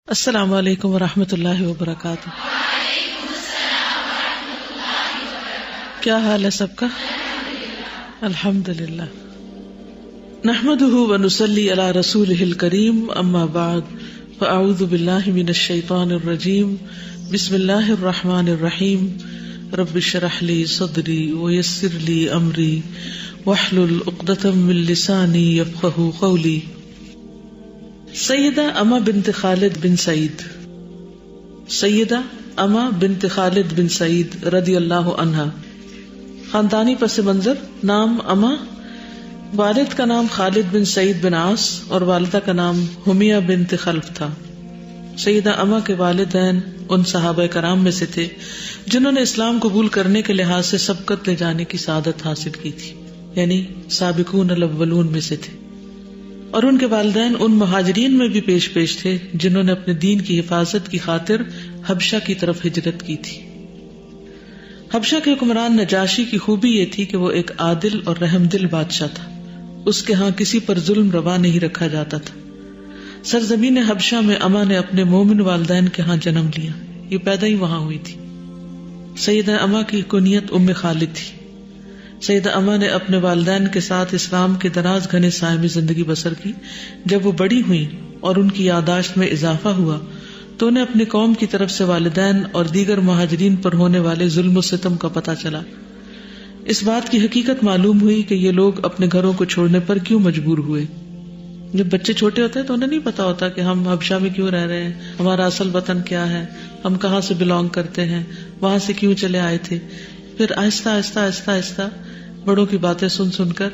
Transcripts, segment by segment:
السلام علیکم ورحمۃ اللہ وبرکاتہ۔ کیا حال ہے سب کا؟ الحمدللہ۔ نحمده ونصلی علی رسولہ الکریم، اما بعد فاعوذ باللہ من الشیطان الرجیم، بسم اللہ الرحمن الرحیم۔ رب اشرح لی صدری ویسر لی امری واحلل عقدۃ من لسانی یفقہوا قولی۔ سیدہ اما بنت خالد بن سعید، سیدہ اما بنت خالد بن سعید رضی اللہ عنہا، خاندانی پس منظر، نام اما، والد کا نام خالد بن سعید بن عاص اور والدہ کا نام حمیہ بنت خلف تھا۔ سیدہ اما کے والدین ان صحابہ کرام میں سے تھے جنہوں نے اسلام قبول کرنے کے لحاظ سے سبقت لے جانے کی سعادت حاصل کی تھی، یعنی سابقون الاولون میں سے تھے، اور ان کے والدین ان مہاجرین میں بھی پیش تھے جنہوں نے اپنے دین کی حفاظت کی خاطر حبشہ کی طرف ہجرت کی تھی۔ حبشہ کے حکمران نجاشی کی خوبی یہ تھی کہ وہ ایک عادل اور رحم دل بادشاہ تھا، اس کے ہاں کسی پر ظلم روا نہیں رکھا جاتا تھا۔ سرزمین حبشہ میں اما نے اپنے مومن والدین کے ہاں جنم لیا، یہ پیدا ہی وہاں ہوئی تھی۔ سیدہ اما کی کنیت ام خالد تھی۔ سیدہ اما نے اپنے والدین کے ساتھ اسلام کے دراز گھنے سائے میں زندگی بسر کی۔ جب وہ بڑی ہوئی اور ان کی یادداشت میں اضافہ ہوا تو انہیں اپنی قوم کی طرف سے والدین اور دیگر مہاجرین پر ہونے والے ظلم و ستم کا پتہ چلا۔ اس بات کی حقیقت معلوم ہوئی کہ یہ لوگ اپنے گھروں کو چھوڑنے پر کیوں مجبور ہوئے۔ جب بچے چھوٹے ہوتے ہیں تو انہیں نہیں پتا ہوتا کہ ہم حبشہ میں کیوں رہ رہے ہیں، ہمارا اصل وطن کیا ہے، ہم کہاں سے بلانگ کرتے ہیں، وہاں سے کیوں چلے آئے تھے۔ پھر آہستہ آہستہ آہستہ آہستہ بڑوں کی باتیں سن سن کر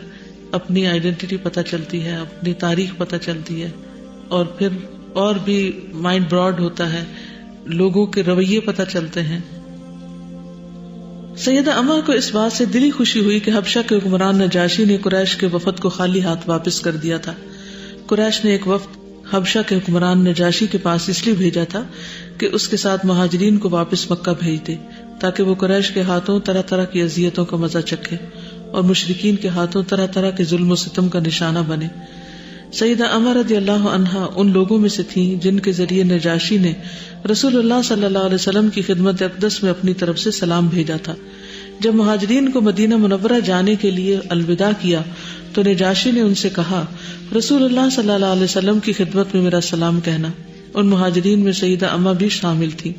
اپنی آئیڈینٹی پتہ چلتی ہے، اپنی تاریخ پتہ چلتی ہے، اور پھر اور بھی مائنڈ براڈ ہوتا ہے، لوگوں کے رویے پتہ چلتے ہیں۔ سیدہ اما کو اس بات سے دلی خوشی ہوئی کہ حبشہ کے حکمران نجاشی نے قریش کے وفد کو خالی ہاتھ واپس کر دیا تھا۔ قریش نے ایک وفد حبشہ کے حکمران نجاشی کے پاس اس لیے بھیجا تھا کہ اس کے ساتھ مہاجرین کو واپس مکہ بھیج دے تاکہ وہ قریش کے ہاتھوں طرح طرح کی اذیتوں کا مزہ چکھے اور مشرکین کے ہاتھوں طرح طرح کے ظلم و ستم کا نشانہ بنے۔ سیدہ اما رضی اللہ عنہا ان لوگوں میں سے تھیں جن کے ذریعے نجاشی نے رسول اللہ صلی اللہ علیہ وسلم کی خدمت اقدس میں اپنی طرف سے سلام بھیجا تھا۔ جب مہاجرین کو مدینہ منورہ جانے کے لیے الوداع کیا تو نجاشی نے ان سے کہا، رسول اللہ صلی اللہ علیہ وسلم کی خدمت میں میرا سلام کہنا۔ ان مہاجرین میں سیدہ اما بھی شامل تھی۔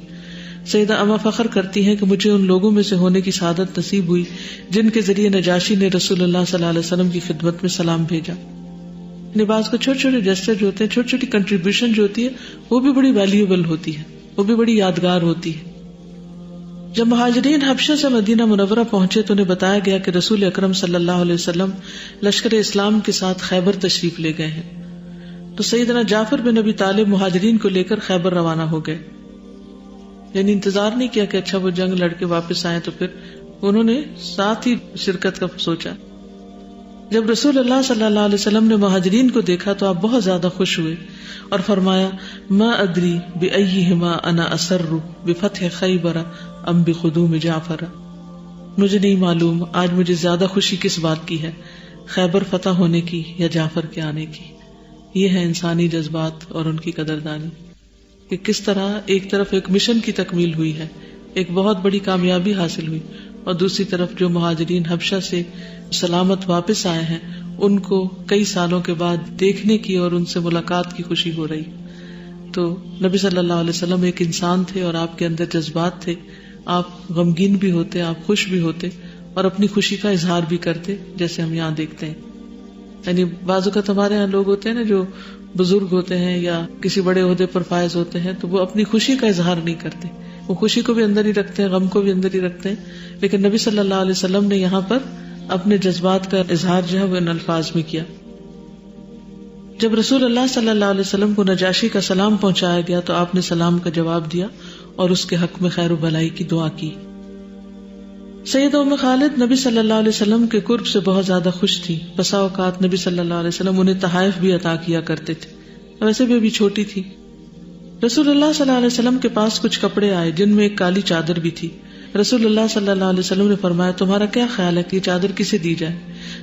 سیدہ اما فخر کرتی ہیں کہ مجھے ان لوگوں میں سے ہونے کی سعادت نصیب ہوئی جن کے ذریعے نجاشی نے رسول اللہ صلی اللہ علیہ وسلم کی خدمت میں سلام بھیجا۔ نباز کو چھوٹے چھوٹے جسچر جو ہوتے ہیں، چھوٹی چھوٹی کنٹریبیوشن جو ہوتی ہے، وہ بھی بڑی ویلیوبل ہوتی ہے، وہ بھی بڑی یادگار ہوتی ہے۔ جب مہاجرین حبشہ سے مدینہ منورہ پہنچے تو انہیں بتایا گیا کہ رسول اکرم صلی اللہ علیہ وسلم لشکر اسلام کے ساتھ خیبر تشریف لے گئے ہیں۔ تو سیدنا جعفر بن ابی طالب مہاجرین کو لے کر خیبر روانہ ہو گئے، یعنی انتظار نہیں کیا کہ اچھا وہ جنگ لڑ کے واپس آئے، تو پھر انہوں نے ساتھ ہی شرکت کا سوچا۔ جب رسول اللہ صلی اللہ علیہ وسلم نے مہاجرین کو دیکھا تو آپ بہت زیادہ خوش ہوئے اور فرمایا، ما ادری بأیہما انا اسر بفتح خیبر ام بقدوم جعفر، مجھے نہیں معلوم آج مجھے زیادہ خوشی کس بات کی ہے، خیبر فتح ہونے کی یا جعفر کے آنے کی۔ یہ ہے انسانی جذبات اور ان کی قدردانی کہ کس طرح ایک طرف ایک مشن کی تکمیل ہوئی ہے، ایک بہت بڑی کامیابی حاصل ہوئی، اور دوسری طرف جو مہاجرین حبشہ سے سلامت واپس آئے ہیں ان کو کئی سالوں کے بعد دیکھنے کی اور ان سے ملاقات کی خوشی ہو رہی۔ تو نبی صلی اللہ علیہ وسلم ایک انسان تھے اور آپ کے اندر جذبات تھے، آپ غمگین بھی ہوتے، آپ خوش بھی ہوتے اور اپنی خوشی کا اظہار بھی کرتے، جیسے ہم یہاں دیکھتے ہیں۔ یعنی بعض اوقات ہمارے یہاں لوگ ہوتے ہیں نا جو بزرگ ہوتے ہیں یا کسی بڑے عہدے پر فائز ہوتے ہیں تو وہ اپنی خوشی کا اظہار نہیں کرتے، وہ خوشی کو بھی اندر ہی رکھتے ہیں، غم کو بھی اندر ہی رکھتے ہیں۔ لیکن نبی صلی اللہ علیہ وسلم نے یہاں پر اپنے جذبات کا اظہار جو ہے وہ ان الفاظ میں کیا۔ جب رسول اللہ صلی اللہ علیہ وسلم کو نجاشی کا سلام پہنچایا گیا تو آپ نے سلام کا جواب دیا اور اس کے حق میں خیر و بھلائی کی دعا کی۔ سیدہ ام خالد نبی صلی اللہ علیہ وسلم کے قرب سے بہت زیادہ خوش تھی۔ بسا اوقات نبی صلی اللہ علیہ وسلم انہیں تحائف بھی عطا کیا کرتے تھے، ویسے بھی ابھی چھوٹی تھی۔ رسول اللہ صلی اللہ علیہ وسلم کے پاس کچھ کپڑے آئے جن میں ایک کالی چادر بھی تھی۔ رسول اللہ صلی اللہ علیہ وسلم نے فرمایا، تمہارا کیا خیال ہے کہ یہ چادر کسے دی جائے؟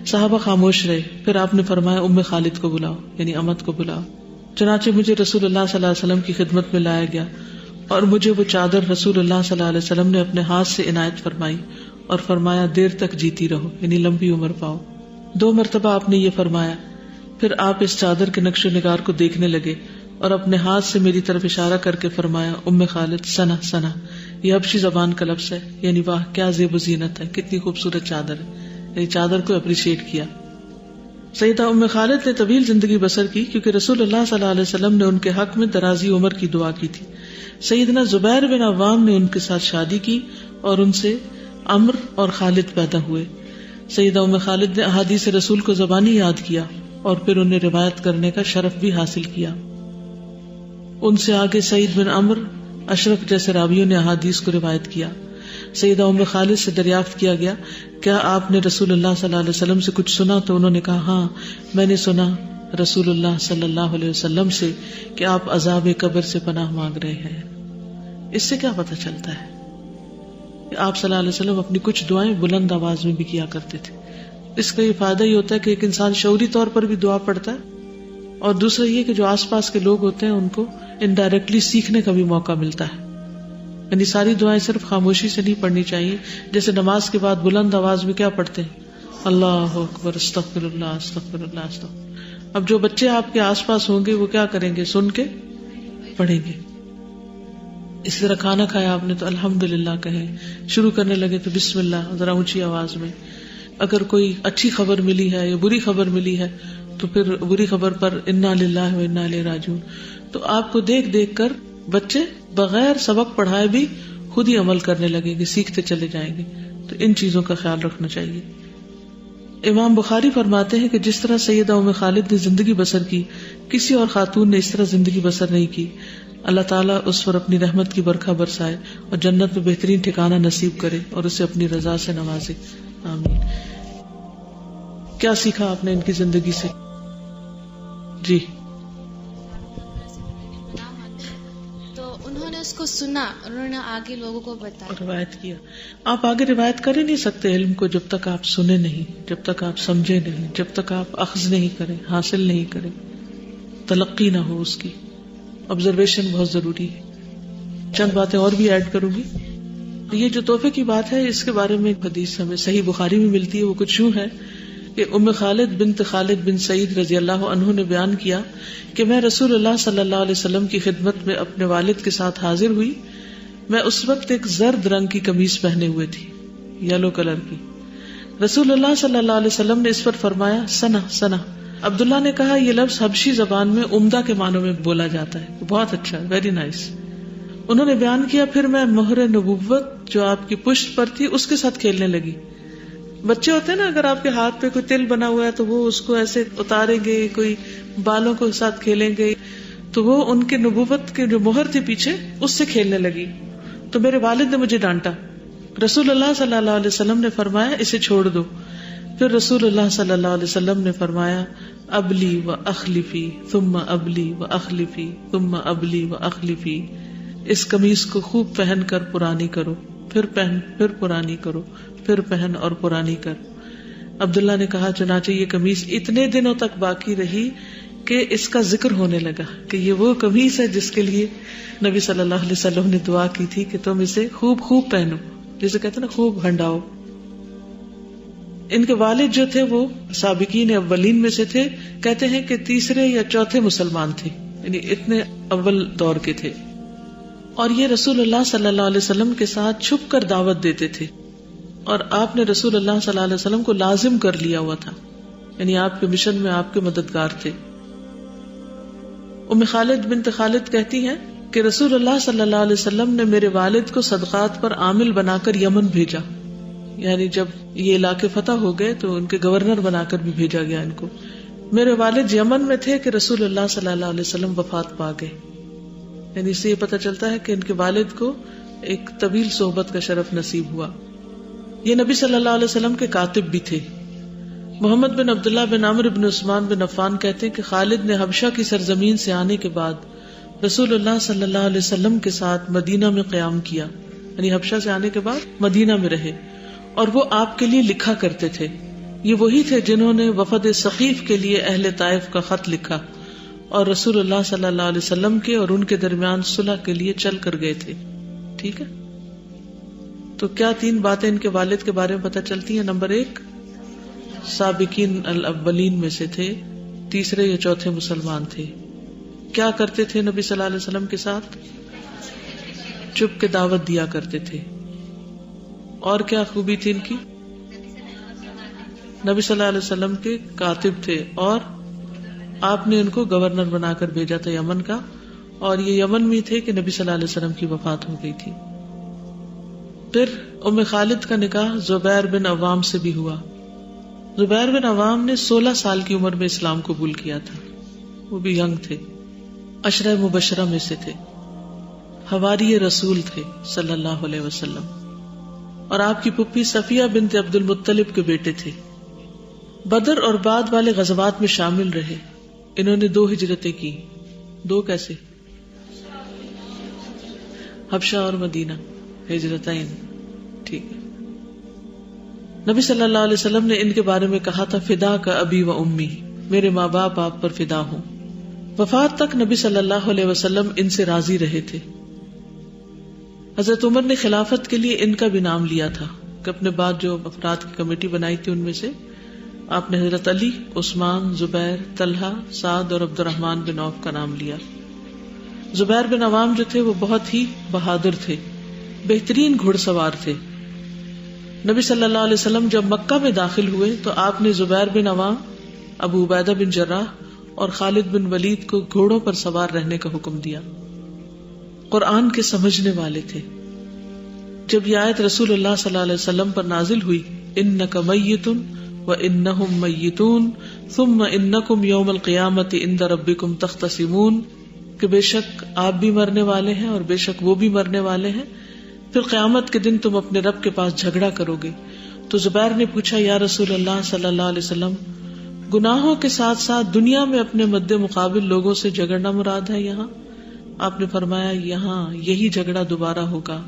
صحابہ خاموش رہے، پھر آپ نے فرمایا ام خالد کو بلاؤ، یعنی امت کو بلاؤ۔ چنانچہ مجھے رسول اللہ صلی اللہ علیہ وسلم کی خدمت میں لایا گیا اور مجھے وہ چادر رسول اللہ صلی اللہ علیہ وسلم نے اپنے ہاتھ سے عنایت فرمائی اور فرمایا دیر تک جیتی رہو، یعنی لمبی عمر پاؤ۔ 2 مرتبہ آپ نے یہ فرمایا، پھر آپ اس چادر کے نقش و نگار کو دیکھنے لگے اور اپنے ہاتھ سے میری طرف اشارہ کر کے فرمایا ام خالد سنا سنا، یہ حبشی زبان کا لفظ ہے، یعنی واہ کیا زیب و زینت ہے، کتنی خوبصورت چادر ہے، یعنی چادر کو اپریشیٹ کیا۔ سیدہ ام خالد نے طویل زندگی بسر کی کیونکہ رسول اللہ صلی اللہ علیہ وسلم نے ان کے حق میں درازی عمر کی دعا کی تھی۔ سیدنا زبیر بن عوام نے ان کے ساتھ شادی کی اور ان سے عمر اور خالد پیدا ہوئے۔ سیدہ ام خالد نے احادیث رسول کو زبانی یاد کیا اور پھر انہیں روایت کرنے کا شرف بھی حاصل کیا۔ ان سے آگے سعید بن عمر اشرف جیسے راویوں نے احادیث کو روایت کیا۔ سیدہ ام خالد سے دریافت کیا گیا کیا آپ نے رسول اللہ صلی اللہ علیہ وسلم سے کچھ سنا؟ تو انہوں نے کہا ہاں میں نے سنا رسول اللہ صلی اللہ علیہ وسلم سے کہ آپ عذاب قبر سے پناہ مانگ رہے ہیں۔ اس سے کیا پتہ چلتا ہے کہ آپ صلی اللہ علیہ وسلم اپنی کچھ دعائیں بلند آواز میں بھی کیا کرتے تھے۔ اس کا یہ فائدہ یہ ہوتا ہے کہ ایک انسان شعوری طور پر بھی دعا پڑھتا ہے اور دوسرا یہ کہ جو آس پاس کے لوگ ہوتے ہیں ان کو انڈائریکٹلی سیکھنے کا بھی موقع ملتا ہے۔ یعنی ساری دعائیں صرف خاموشی سے نہیں پڑھنی چاہیے، جیسے نماز کے بعد بلند آواز میں کیا پڑھتے ہیں اللہ اکبر استغفر اللہ استغفر اللہ استغفر۔ اب جو بچے آپ کے آس پاس ہوں گے وہ کیا کریں گے؟ سن کے پڑھیں گے۔ اس طرح کھانا کھایا آپ نے تو الحمدللہ کہیں، شروع کرنے لگے تو بسم اللہ ذرا اونچی آواز میں۔ اگر کوئی اچھی خبر ملی ہے یا بری خبر ملی ہے تو پھر بری خبر پر انا للہ و انا الیہ راجعون۔ تو آپ کو دیکھ دیکھ کر بچے بغیر سبق پڑھائے بھی خود ہی عمل کرنے لگیں گے، سیکھتے چلے جائیں گے۔ تو ان چیزوں کا خیال رکھنا چاہیے۔ امام بخاری فرماتے ہیں کہ جس طرح سیدہ ام خالد نے زندگی بسر کی، کسی اور خاتون نے اس طرح زندگی بسر نہیں کی۔ اللہ تعالیٰ اس پر اپنی رحمت کی برکھا برسائے اور جنت میں بہترین ٹھکانہ نصیب کرے اور اسے اپنی رضا سے نوازے، آمین۔ کیا سیکھا آپ نے ان کی زندگی سے؟ جی اس کو سنا، انہوں نے آگے لوگوں کو بتایا، روایت کیا۔ آپ آگے روایت کر ہی نہیں سکتے علم کو جب تک آپ سنے نہیں، جب تک آپ سمجھے نہیں، جب تک آپ اخذ نہیں کریں، حاصل نہیں کریں، تلقی نہ ہو اس کی۔ آبزرویشن بہت ضروری ہے۔ چند باتیں اور بھی ایڈ کروں گی۔ یہ جو تحفے کی بات ہے اس کے بارے میں ایک حدیث ہمیں صحیح بخاری میں ملتی ہے، وہ کچھ یوں ہے کہ ام خالد بنت خالد بن سعید رضی اللہ عنہ نے بیان کیا کہ میں رسول اللہ صلی اللہ علیہ وسلم کی خدمت میں اپنے والد کے ساتھ حاضر ہوئی۔ میں اس وقت ایک زرد رنگ کی قمیص پہنے ہوئے تھی، یلو کلر کی۔ رسول اللہ صلی اللہ علیہ وسلم نے اس پر فرمایا سنا سنا۔ عبداللہ نے کہا یہ لفظ حبشی زبان میں عمدہ کے معنوں میں بولا جاتا ہے، بہت اچھا، ویری نائس۔ انہوں نے بیان کیا پھر میں مہر نبوت جو آپ کی پشت پر تھی اس کے ساتھ کھیلنے لگی۔ بچے ہوتے ہیں نا، اگر آپ کے ہاتھ پہ کوئی تل بنا ہوا ہے تو وہ اس کو ایسے اتاریں گے، کوئی بالوں کو ساتھ کھیلیں گے، تو وہ ان کے نبوت کے جو مہر تھی پیچھے اس سے کھیلنے لگی۔ تو میرے والد نے مجھے ڈانٹا۔ رسول اللہ صلی اللہ علیہ وسلم نے فرمایا اسے چھوڑ دو۔ پھر رسول اللہ صلی اللہ علیہ وسلم نے فرمایا ابلی و اخلفی ثم ابلی و اخلفی ثم ابلی و اخلفی، اس قمیص کو خوب پہن کر پرانی کرو، پھر پہن، پھر پرانی کرو، پھر پہن اور پرانی کر۔ عبداللہ نے کہا چنانچہ یہ قمیص اتنے دنوں تک باقی رہی کہ اس کا ذکر ہونے لگا کہ یہ وہ قمیص ہے جس کے لیے نبی صلی اللہ علیہ وسلم نے دعا کی تھی کہ تم اسے خوب خوب پہنو، جسے کہتے ہیں نا خوب ہنڈاؤ۔ ان کے والد جو تھے وہ سابقین اولین میں سے تھے، کہتے ہیں کہ تیسرے یا چوتھے مسلمان تھے، یعنی اتنے اول دور کے تھے۔ اور یہ رسول اللہ صلی اللہ علیہ وسلم کے ساتھ چھپ کر دعوت دیتے تھے، اور آپ نے رسول اللہ صلی اللہ علیہ وسلم کو لازم کر لیا ہوا تھا، یعنی آپ کے مشن میں آپ کے مددگار تھے۔ ام خالد بنت خالد کہتی ہیں کہ رسول اللہ صلی اللہ علیہ وسلم نے میرے والد کو صدقات پر عامل بنا کر یمن بھیجا، یعنی جب یہ علاقے فتح ہو گئے تو ان کے گورنر بنا کر بھی بھیجا گیا ان کو۔ میرے والد یمن میں تھے کہ رسول اللہ صلی اللہ علیہ وسلم وفات پا گئے، یعنی اس سے یہ پتہ چلتا ہے کہ ان کے والد کو ایک طویل صحبت کا شرف نصیب ہوا۔ یہ نبی صلی اللہ علیہ وسلم کے کاتب بھی تھے۔ محمد بن عبداللہ بن عمرو بن عثمان بن عفان کہتے ہیں کہ خالد نے حبشہ کی سرزمین سے آنے کے بعد رسول اللہ صلی اللہ علیہ وسلم کے ساتھ مدینہ میں قیام کیا، یعنی حبشہ سے آنے کے بعد مدینہ میں رہے، اور وہ آپ کے لیے لکھا کرتے تھے۔ یہ وہی تھے جنہوں نے وفد ثقیف کے لیے اہل طائف کا خط لکھا، اور رسول اللہ صلی اللہ علیہ وسلم کے اور ان کے درمیان صلح کے لیے چل کر گئے تھے. ٹھیک ہے. تو کیا 3 باتیں ان کے والد کے بارے میں پتہ چلتی ہیں؟ نمبر 1، سابقین الاولین میں سے تھے، تیسرے یا چوتھے مسلمان تھے. کیا کرتے تھے نبی صلی اللہ علیہ وسلم کے ساتھ؟ چپ کے دعوت دیا کرتے تھے. اور کیا خوبی تھی ان کی؟ نبی صلی اللہ علیہ وسلم کے کاتب تھے اور آپ نے ان کو گورنر بنا کر بھیجا تھا یمن کا، اور یہ یمن میں تھے کہ نبی صلی اللہ علیہ وسلم کی وفات ہو گئی تھی. پھر ام خالد کا نکاح زبیر بن عوام سے بھی ہوا. زبیر بن عوام نے 16 سال کی عمر میں اسلام قبول کیا تھا، وہ بھی ینگ تھے، عشرہ مبشرہ میں سے تھے، حواری رسول تھے صلی اللہ علیہ وسلم. اور آپ کی پھپھی صفیہ بنت عبد المطلب کے بیٹے تھے. بدر اور بعد والے غزوات میں شامل رہے. انہوں نے 2 ہجرتیں کی. 2 کیسے؟ حبشہ اور مدینہ، ہجرتین. ٹھیک ہے. نبی صلی اللہ علیہ وسلم نے ان کے بارے میں کہا تھا فدا کا ابی و امی، میرے ماں باپ آپ پر فدا ہوں. وفات تک نبی صلی اللہ علیہ وسلم ان سے راضی رہے تھے. حضرت عمر نے خلافت کے لیے ان کا بھی نام لیا تھا کہ اپنے بعد جو افراد کی کمیٹی بنائی تھی ان میں سے آپ نے حضرت علی، عثمان، زبیر، طلحہ، سعد اور عبد الرحمن بن عوف کا نام لیا. زبیر بن عوام جو تھے وہ بہت ہی بہادر تھے، بہترین گھڑ سوار تھے. نبی صلی اللہ علیہ وسلم جب مکہ میں داخل ہوئے تو آپ نے زبیر بن عوام، ابو عبیدہ بن جراح اور خالد بن ولید کو گھوڑوں پر سوار رہنے کا حکم دیا. قرآن کے سمجھنے والے تھے. جب یہ آیت رسول اللہ صلی اللہ علیہ وسلم پر نازل ہوئی، انک میت وانہم میتون ثم انکم یوم القیامۃ عند ربکم تختصمون، کہ بے شک آپ بھی مرنے والے ہیں اور بے شک وہ بھی مرنے والے ہیں، پھر قیامت کے دن تم اپنے رب کے پاس جھگڑا کرو گے. تو زبیر نے پوچھا یا رسول اللہ صلی اللہ علیہ وسلم، گناہوں کے ساتھ ساتھ دنیا میں اپنے مد مقابل لوگوں سے جھگڑنا مراد ہے یہاں؟ آپ نے فرمایا یہاں یہی جھگڑا دوبارہ ہوگا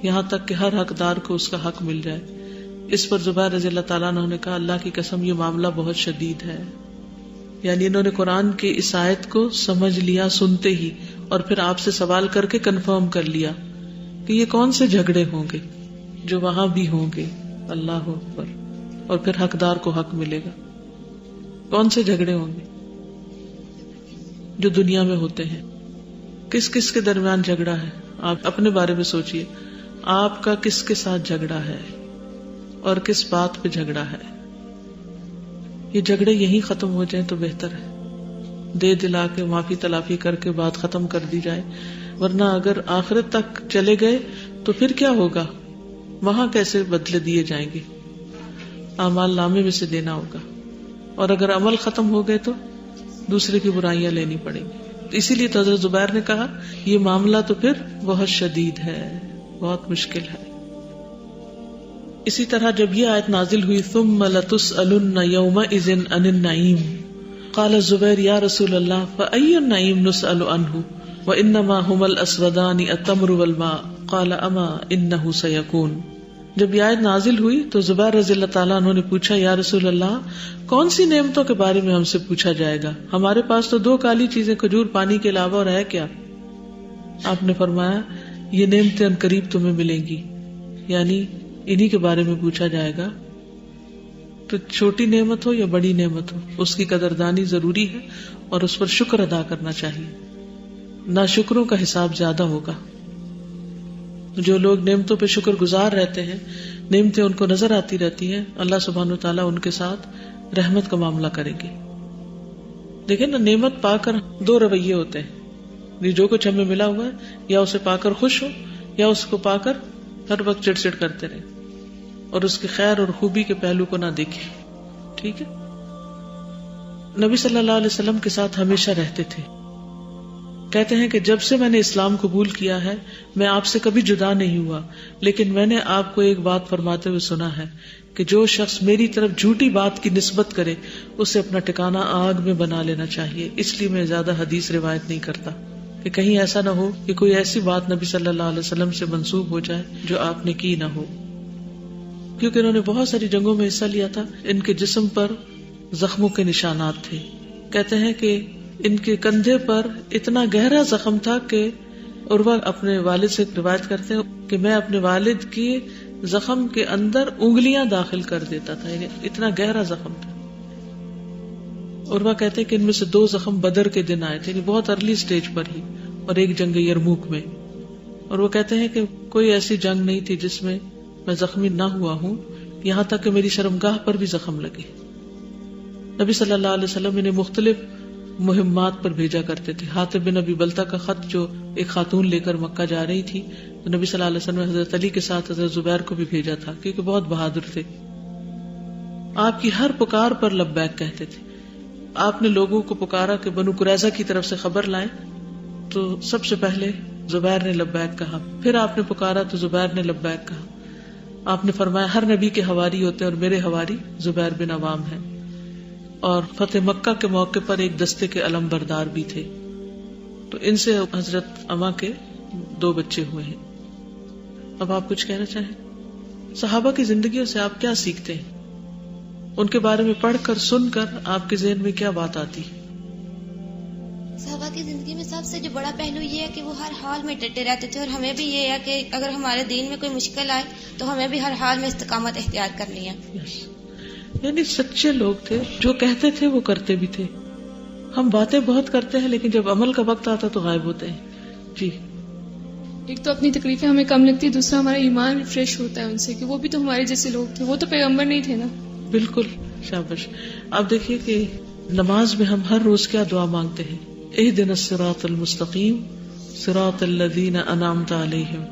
یہاں تک کہ ہر حقدار کو اس کا حق مل جائے. اس پر زبیر رضی اللہ تعالیٰ عنہ نے کہا اللہ کی قسم یہ معاملہ بہت شدید ہے. یعنی انہوں نے قرآن کی اس آیت کو سمجھ لیا سنتے ہی، اور پھر آپ سے سوال کر کے کنفرم کر لیا کہ یہ کون سے جھگڑے ہوں گے جو وہاں بھی ہوں گے. اللہ اکبر. اور پھر حقدار کو حق ملے گا. کون سے جھگڑے ہوں گے جو دنیا میں ہوتے ہیں؟ کس کس کے درمیان جھگڑا ہے؟ آپ اپنے بارے میں سوچئے، آپ کا کس کے ساتھ جھگڑا ہے اور کس بات پہ جھگڑا ہے. یہ جھگڑے یہی ختم ہو جائیں تو بہتر ہے، دے دلا کے معافی تلافی کر کے بات ختم کر دی جائے. ورنہ اگر آخرت تک چلے گئے تو پھر کیا ہوگا؟ وہاں کیسے بدلے دیے جائیں گے؟ اعمال نامے میں سے دینا ہوگا، اور اگر عمل ختم ہو گئے تو دوسرے کی برائیاں لینی پڑیں گی. اسی لیے تو حضرت زبیر نے کہا یہ معاملہ تو پھر بہت شدید ہے، بہت مشکل ہے. اسی طرح جب یہ آیت نازل ہوئی ثم لتسألن یومئذ عن النعیم، قال زبیر یا رسول اللہ فأی النعیم نسأل عنہ وانما هما الاسودان التمر والماء قال اما انه سيكون. جب یہ آیت نازل ہوئی تو زبیر رضی اللہ تعالیٰ عنہ نے پوچھا یا رسول اللہ کون سی نعمتوں کے بارے میں ہم سے پوچھا جائے گا؟ ہمارے پاس تو 2 کالی چیزیں کھجور پانی کے علاوہ اور ہے کیا؟ آپ نے فرمایا یہ نعمتیں عنقریب تمہیں ملیں گی، یعنی انہی کے بارے میں پوچھا جائے گا. تو چھوٹی نعمت ہو یا بڑی نعمت ہو اس کی قدردانی ضروری ہے اور اس پر شکر ادا کرنا چاہیے. ناشکروں کا حساب زیادہ ہوگا. جو لوگ نعمتوں پہ شکر گزار رہتے ہیں، نعمتیں ان کو نظر آتی رہتی ہیں، اللہ سبحانہ وتعالیٰ ان کے ساتھ رحمت کا معاملہ کریں گے. دیکھیں نا، نعمت پا کر 2 رویے ہوتے ہیں، جو کچھ ہمیں ملا ہوا ہے یا اسے پا کر خوش ہو یا اس کو پا کر ہر وقت چڑ چڑ کرتے رہے اور اس کی خیر اور خوبی کے پہلو کو نہ دیکھیں. ٹھیک ہے. نبی صلی اللہ علیہ وسلم کے ساتھ ہمیشہ رہتے تھے. کہتے ہیں کہ جب سے میں نے اسلام قبول کیا ہے میں آپ سے کبھی جدا نہیں ہوا، لیکن میں نے آپ کو ایک بات فرماتے ہوئے سنا ہے کہ جو شخص میری طرف جھوٹی بات کی نسبت کرے اسے اپنا ٹھکانہ آگ میں بنا لینا چاہیے. اس لیے میں زیادہ حدیث روایت نہیں کرتا کہ کہیں ایسا نہ ہو کہ کوئی ایسی بات نبی صلی اللہ علیہ وسلم سے منسوب ہو جائے جو آپ نے کی نہ ہو. کیونکہ انہوں نے بہت ساری جنگوں میں حصہ لیا تھا، ان کے جسم پر زخموں کے نشانات تھے. کہتے ہیں کہ ان کے کندھے پر اتنا گہرا زخم تھا کہ عروہ اپنے والد سے روایت کرتے ہیں کہ میں اپنے والد کی زخم کے اندر انگلیاں داخل کر دیتا تھا، یعنی اتنا گہرا زخم تھا. عروہ کہتے ہیں کہ ان میں سے 2 زخم بدر کے دن آئے تھے، یعنی بہت ارلی سٹیج پر ہی، اور ایک جنگ یرموک میں. اور وہ کہتے ہیں کہ کوئی ایسی جنگ نہیں تھی جس میں میں زخمی نہ ہوا ہوں، یہاں تک کہ میری شرمگاہ پر بھی زخم لگے. نبی صلی اللہ علیہ وسلم انہیں مختلف مہمات پر بھیجا کرتے تھے. حاطب بن ابی بلتہ کا خط جو ایک خاتون لے کر مکہ جا رہی تھی، تو نبی صلی اللہ علیہ وسلم نے حضرت علی کے ساتھ حضرت زبیر کو بھی بھیجا تھا، کیونکہ بہت بہادر تھے. آپ کی ہر پکار پر لبیک کہتے تھے. آپ نے لوگوں کو پکارا کہ بنو قریظہ کی طرف سے خبر لائیں، تو سب سے پہلے زبیر نے لبیک کہا، پھر آپ نے پکارا تو زبیر نے لبیک کہا. آپ نے فرمایا ہر نبی کے حواری ہوتے ہیں اور میرے حواری زبیر بن عوام ہیں. اور فتح مکہ کے موقع پر ایک دستے کے علم بردار بھی تھے. تو ان سے حضرت اما کے 2 بچے ہوئے ہیں. اب آپ کچھ کہنا چاہیں؟ صحابہ کی زندگیوں سے آپ کیا سیکھتے ہیں؟ ان کے بارے میں پڑھ کر سن کر آپ کے ذہن میں کیا بات آتی؟ صحابہ کی زندگی میں سب سے جو بڑا پہلو یہ ہے کہ وہ ہر حال میں ڈٹے رہتے تھے، اور ہمیں بھی یہ ہے کہ اگر ہمارے دین میں کوئی مشکل آئے تو ہمیں بھی ہر حال میں استقامت اختیار کرنی ہے. یعنی سچے لوگ تھے، جو کہتے تھے وہ کرتے بھی تھے. ہم باتیں بہت کرتے ہیں لیکن جب عمل کا وقت آتا تو غائب ہوتے ہیں. جی، ایک تو اپنی تکلیفیں ہمیں کم لگتی، دوسرا ہمارا ایمان ریفریش ہوتا ہے ان سے، کہ وہ بھی تو ہمارے جیسے لوگ تھے، وہ تو پیغمبر نہیں تھے نا. بالکل، شاباش. آپ دیکھیے کہ نماز میں ہم ہر روز کیا دعا مانگتے ہیں، اہدنا الصراط المستقیم صراط الذین انعمت علیہم.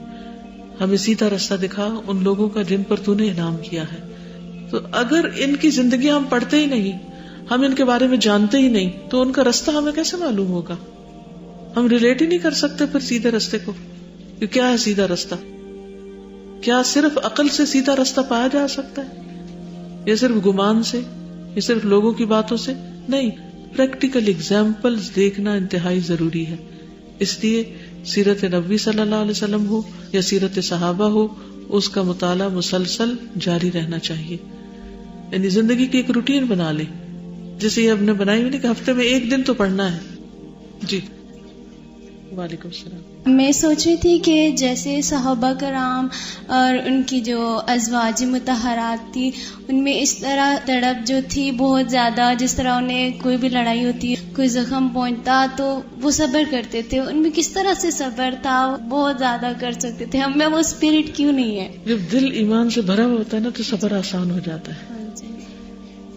ہمیں سیدھا راستہ دکھا ان لوگوں کا جن پر تو نے انعام کیا ہے. تو اگر ان کی زندگی ہم پڑھتے ہی نہیں، ہم ان کے بارے میں جانتے ہی نہیں، تو ان کا راستہ ہمیں کیسے معلوم ہوگا؟ ہم ریلیٹ ہی نہیں کر سکتے پھر سیدھے راستے کو. کہ کیا ہے سیدھا راستہ؟ کیا صرف عقل سے سیدھا راستہ پایا جا سکتا ہے، یا صرف گمان سے، یا صرف لوگوں کی باتوں سے؟ نہیں، پریکٹیکل ایگزامپلز دیکھنا انتہائی ضروری ہے. اس لیے سیرت نبوی صلی اللہ علیہ وسلم ہو یا سیرت صحابہ ہو، اس کا مطالعہ مسلسل جاری رہنا چاہیے. یعنی زندگی کی ایک روٹین بنا لے، جیسے یہ ہم نے بنائی ہوئی کہ ہفتے میں 1 دن تو پڑھنا ہے. جی، وعلیکم السلام. میں سوچ رہی تھی کہ جیسے صحابہ کرام اور ان کی جو ازواج مطہرات تھی، ان میں اس طرح تڑپ جو تھی بہت زیادہ، جس طرح انہیں کوئی بھی لڑائی ہوتی، کوئی زخم پہنچتا تو وہ صبر کرتے تھے. ان میں کس طرح سے صبر تھا، بہت زیادہ کر سکتے تھے. ہم میں وہ اسپرٹ کیوں نہیں ہے؟ جب دل ایمان سے بھرا ہوا ہوتا ہے نا تو صبر آسان ہو جاتا ہے.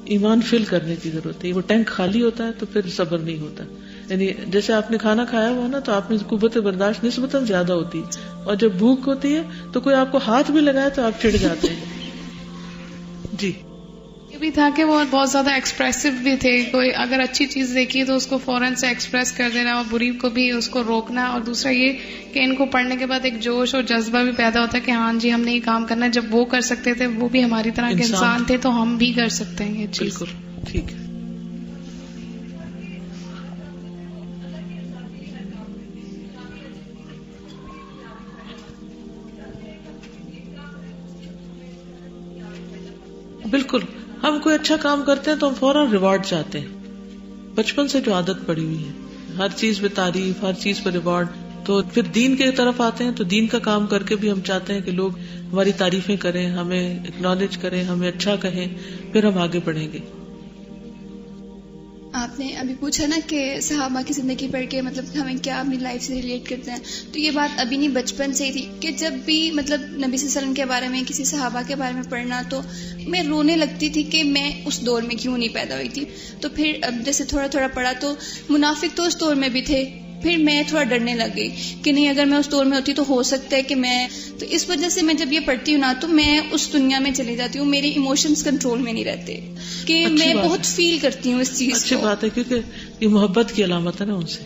ایمان فل کرنے کی ضرورت ہے. وہ ٹینک خالی ہوتا ہے تو پھر صبر نہیں ہوتا. یعنی جیسے آپ نے کھانا کھایا ہوا نا تو آپ میں قوت برداشت نسبتاً زیادہ ہوتی ہے، اور جب بھوک ہوتی ہے تو کوئی آپ کو ہاتھ بھی لگائے تو آپ چڑ جاتے ہیں. جی، یہ بھی تھا کہ وہ بہت زیادہ ایکسپریسو بھی تھے. کوئی اگر اچھی چیز دیکھی تو اس کو فوراً سے ایکسپریس کر دینا، اور بری کو بھی اس کو روکنا. اور دوسرا یہ کہ ان کو پڑھنے کے بعد ایک جوش اور جذبہ بھی پیدا ہوتا ہے کہ ہاں جی ہم نے یہ کام کرنا. جب وہ کر سکتے تھے، وہ بھی ہماری طرح کے انسان تھے، تو ہم بھی کر سکتے ہیں یہ چیز. بالکل ٹھیک ہے. بالکل، ہم کوئی اچھا کام کرتے ہیں تو ہم فوراً ریوارڈ چاہتے ہیں. بچپن سے جو عادت پڑی ہوئی ہے، ہر چیز پہ تعریف، ہر چیز پہ ریوارڈ. تو پھر دین کی طرف آتے ہیں تو دین کا کام کر کے بھی ہم چاہتے ہیں کہ لوگ ہماری تعریفیں کریں، ہمیں اکنالج کریں، ہمیں اچھا کہیں، پھر ہم آگے بڑھیں گے. آپ نے ابھی پوچھا نا کہ صحابہ کی زندگی پڑھ کے مطلب ہمیں کیا اپنی لائف سے ریلیٹ کرتے ہیں، تو یہ بات ابھی نہیں، بچپن سے ہی تھی کہ جب بھی مطلب نبی صلی اللہ علیہ وسلم کے بارے میں، کسی صحابہ کے بارے میں پڑھنا تو میں رونے لگتی تھی کہ میں اس دور میں کیوں نہیں پیدا ہوئی تھی. تو پھر اب جیسے تھوڑا تھوڑا پڑھا تو منافق تو اس دور میں بھی تھے، پھر میں تھوڑا ڈرنے لگ گئی کہ نہیں اگر میں اس دور میں ہوتی تو ہو سکتا ہے کہ میں، تو اس وجہ سے میں جب یہ پڑھتی ہوں نا تو میں اس دنیا میں چلی جاتی ہوں، میرے ایموشنز کنٹرول میں نہیں رہتے، کہ میں بہت فیل کرتی ہوں اس چیز کو. اچھی بات ہے، کیونکہ یہ محبت کی علامت ہے نا ان سے.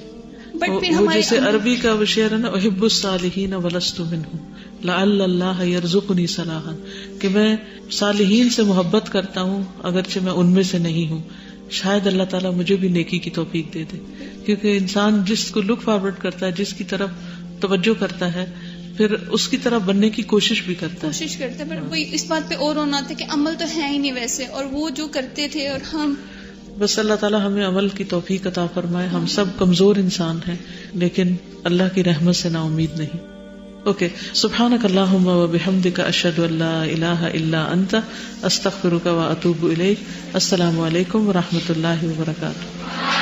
بٹ پھر وہ ہمارے جیسے عربی کا وہ شعر ہے نا، احب الصالحین ولست منہم لعل اللہ یرزقنی صلاحا، کہ میں صالحین سے محبت کرتا ہوں اگرچہ میں ان میں سے نہیں ہوں، شاید اللہ تعالیٰ مجھے بھی نیکی کی توفیق دے دے. کیونکہ انسان جس کو لک فارورڈ کرتا ہے، جس کی طرف توجہ کرتا ہے، پھر اس کی طرف بننے کی کوشش بھی کرتا ہے. پر وہی اس بات پہ اور رونا تھا کہ عمل تو ہے ہی نہیں ویسے، اور وہ جو کرتے تھے اور ہم بس اللہ تعالیٰ ہمیں عمل کی توفیق عطا فرمائے. ہم سب کمزور انسان ہیں لیکن اللہ کی رحمت سے نا امید نہیں. اوکے, سبحانک اللہم و بحمدک اشہد ان لا الہ الا انت استغفرک و اتوب الیک. السلام علیکم و رحمۃ اللہ وبرکاتہ.